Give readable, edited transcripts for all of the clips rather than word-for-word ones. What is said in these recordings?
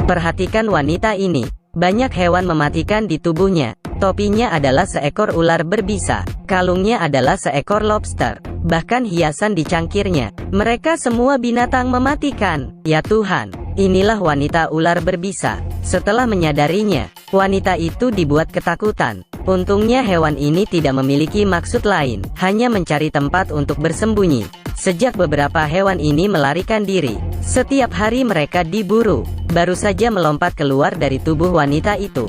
Perhatikan wanita ini. Banyak hewan mematikan di tubuhnya. Topinya adalah seekor ular berbisa. Kalungnya adalah seekor lobster. Bahkan hiasan di cangkirnya. Mereka semua binatang mematikan. Ya Tuhan, inilah wanita ular berbisa. Setelah menyadarinya, wanita itu dibuat ketakutan. Untungnya hewan ini tidak memiliki maksud lain, hanya mencari tempat untuk bersembunyi. Sejak beberapa hewan ini melarikan diri, setiap hari mereka diburu. Baru saja melompat keluar dari tubuh wanita itu,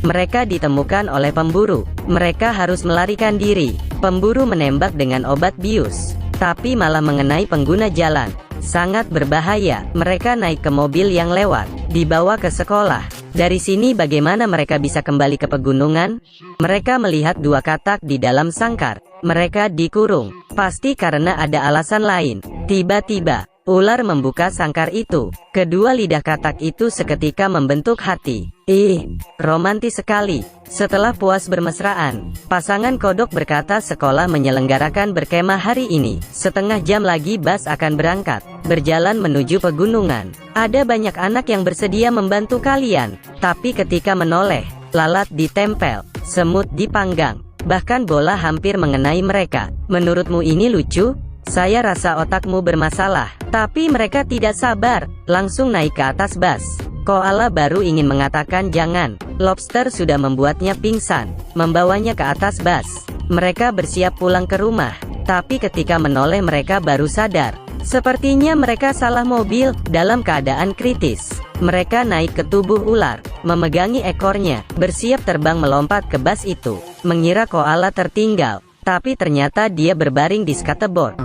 mereka ditemukan oleh pemburu. Mereka harus melarikan diri. Pemburu menembak dengan obat bius, tapi malah mengenai pengguna jalan. Sangat berbahaya. Mereka naik ke mobil yang lewat, dibawa ke sekolah. Dari sini bagaimana mereka bisa kembali ke pegunungan? Mereka melihat dua katak di dalam sangkar. Mereka dikurung. Pasti karena ada alasan lain. Tiba-tiba, ular membuka sangkar itu. Kedua lidah katak itu seketika membentuk hati. Romantis sekali. Setelah puas bermesraan, pasangan kodok berkata sekolah menyelenggarakan berkemah hari ini. Setengah jam lagi bus akan berangkat, berjalan menuju pegunungan. Ada banyak anak yang bersedia membantu kalian. Tapi ketika menoleh, lalat ditempel, semut dipanggang, bahkan bola hampir mengenai mereka. Menurutmu ini lucu? Saya rasa otakmu bermasalah. Tapi mereka tidak sabar, langsung naik ke atas bus. Koala baru ingin mengatakan jangan. Lobster sudah membuatnya pingsan, membawanya ke atas bus. Mereka bersiap pulang ke rumah. Tapi ketika menoleh mereka baru sadar. Sepertinya mereka salah mobil. Dalam keadaan kritis, mereka naik ke tubuh ular, memegangi ekornya, bersiap terbang melompat ke bus itu. Mengira koala tertinggal, tapi ternyata dia berbaring di skateboard.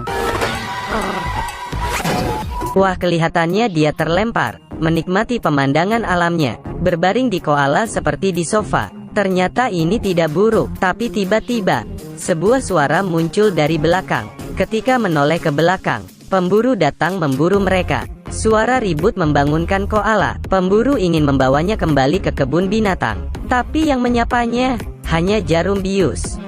Wah, kelihatannya dia terlempar, menikmati pemandangan alamnya, berbaring di koala seperti di sofa. Ternyata ini tidak buruk, tapi tiba-tiba, sebuah suara muncul dari belakang. Ketika menoleh ke belakang, pemburu datang memburu mereka. Suara ribut membangunkan koala. Pemburu ingin membawanya kembali ke kebun binatang. Tapi yang menyapanya, hanya jarum bius.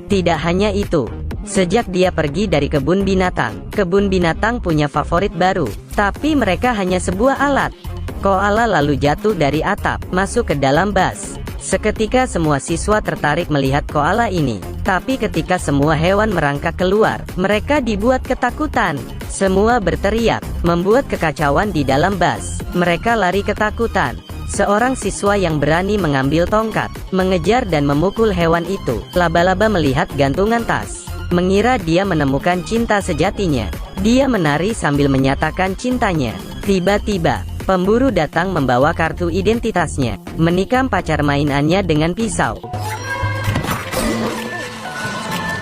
Tidak hanya itu. Sejak dia pergi dari kebun binatang punya favorit baru. Tapi mereka hanya sebuah alat. Koala lalu jatuh dari atap, masuk ke dalam bus. Seketika semua siswa tertarik melihat koala ini. Tapi ketika semua hewan merangkak keluar, mereka dibuat ketakutan. Semua berteriak, membuat kekacauan di dalam bus. Mereka lari ketakutan. Seorang siswa yang berani mengambil tongkat, mengejar dan memukul hewan itu. Laba-laba melihat gantungan tas, mengira dia menemukan cinta sejatinya. Dia menari sambil menyatakan cintanya. Tiba-tiba, pemburu datang membawa kartu identitasnya, menikam pacar mainannya dengan pisau.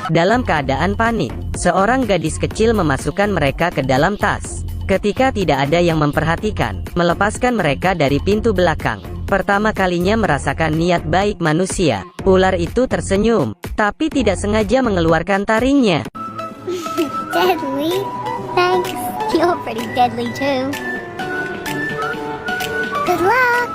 Dalam keadaan panik, seorang gadis kecil memasukkan mereka ke dalam tas. Ketika tidak ada yang memperhatikan, melepaskan mereka dari pintu belakang. Pertama kalinya merasakan niat baik manusia, ular itu tersenyum, tapi tidak sengaja mengeluarkan taringnya. Deadly? Thanks. You're pretty deadly too. Good luck.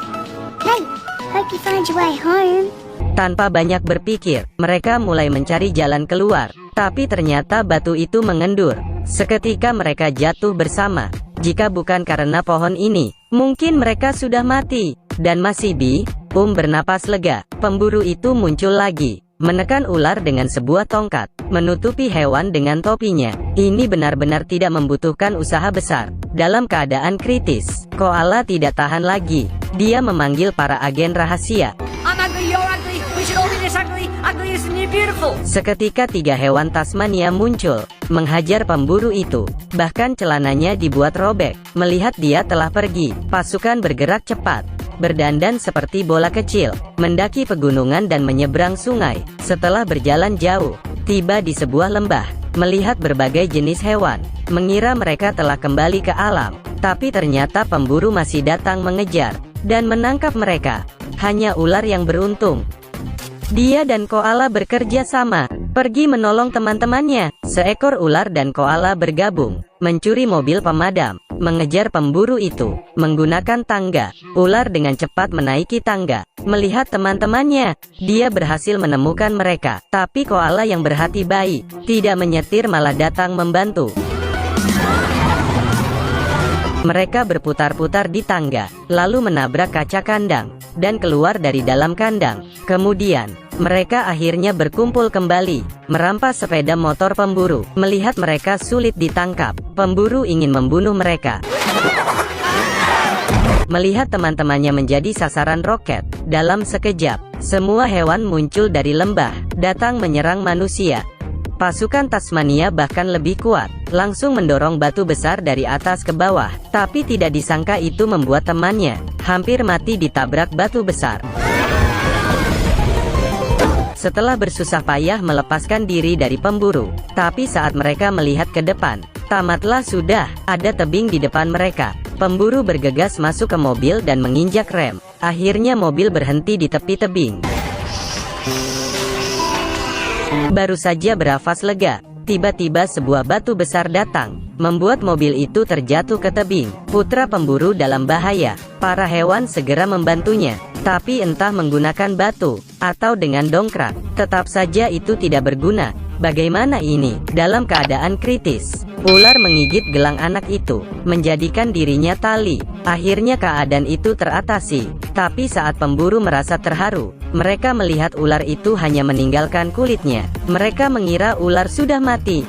Hey, hope you find your way home. Tanpa banyak berpikir, mereka mulai mencari jalan keluar. Tapi ternyata batu itu mengendur. Seketika mereka jatuh bersama. Jika bukan karena pohon ini, mungkin mereka sudah mati. Dan masih bernapas lega. Pemburu itu muncul lagi, menekan ular dengan sebuah tongkat, menutupi hewan dengan topinya. Ini benar-benar tidak membutuhkan usaha besar. Dalam keadaan kritis, koala tidak tahan lagi. Dia memanggil para agen rahasia. Seketika 3 hewan Tasmania muncul, menghajar pemburu itu. Bahkan celananya dibuat robek. Melihat dia telah pergi, pasukan bergerak cepat, berdandan seperti bola kecil, mendaki pegunungan dan menyeberang sungai. Setelah berjalan jauh, tiba di sebuah lembah, melihat berbagai jenis hewan, mengira mereka telah kembali ke alam. Tapi ternyata pemburu masih datang mengejar, dan menangkap mereka. Hanya ular yang beruntung. Dia dan koala bekerja sama, pergi menolong teman-temannya. Seekor ular dan koala bergabung, mencuri mobil pemadam, mengejar pemburu itu, menggunakan tangga. Ular dengan cepat menaiki tangga, melihat teman-temannya. Dia berhasil menemukan mereka, tapi koala yang berhati baik, tidak menyetir malah datang membantu. Mereka berputar-putar di tangga, lalu menabrak kaca kandang, dan keluar dari dalam kandang. Kemudian, mereka akhirnya berkumpul kembali, merampas sepeda motor pemburu. Melihat mereka sulit ditangkap, pemburu ingin membunuh mereka. Melihat teman-temannya menjadi sasaran roket, dalam sekejap, semua hewan muncul dari lembah, datang menyerang manusia. Pasukan Tasmania bahkan lebih kuat, langsung mendorong batu besar dari atas ke bawah, tapi tidak disangka itu membuat temannya hampir mati ditabrak batu besar. Setelah bersusah payah melepaskan diri dari pemburu, tapi saat mereka melihat ke depan, tamatlah sudah, ada tebing di depan mereka. Pemburu bergegas masuk ke mobil dan menginjak rem. Akhirnya mobil berhenti di tepi tebing. Baru saja bernafas lega, tiba-tiba sebuah batu besar datang, membuat mobil itu terjatuh ke tebing. Putra pemburu dalam bahaya. Para hewan segera membantunya, tapi entah menggunakan batu atau dengan dongkrak, tetap saja itu tidak berguna. Bagaimana ini? Dalam keadaan kritis, ular menggigit gelang anak itu, menjadikan dirinya tali. Akhirnya keadaan itu teratasi, tapi saat pemburu merasa terharu, mereka melihat ular itu hanya meninggalkan kulitnya. Mereka mengira ular sudah mati.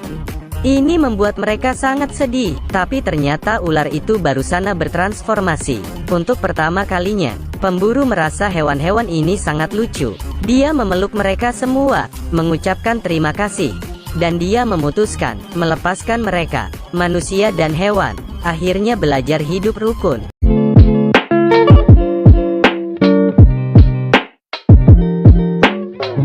Ini membuat mereka sangat sedih, tapi ternyata ular itu baru saja bertransformasi. Untuk pertama kalinya, pemburu merasa hewan-hewan ini sangat lucu. Dia memeluk mereka semua, mengucapkan terima kasih, dan dia memutuskan melepaskan mereka, manusia dan hewan, akhirnya belajar hidup rukun.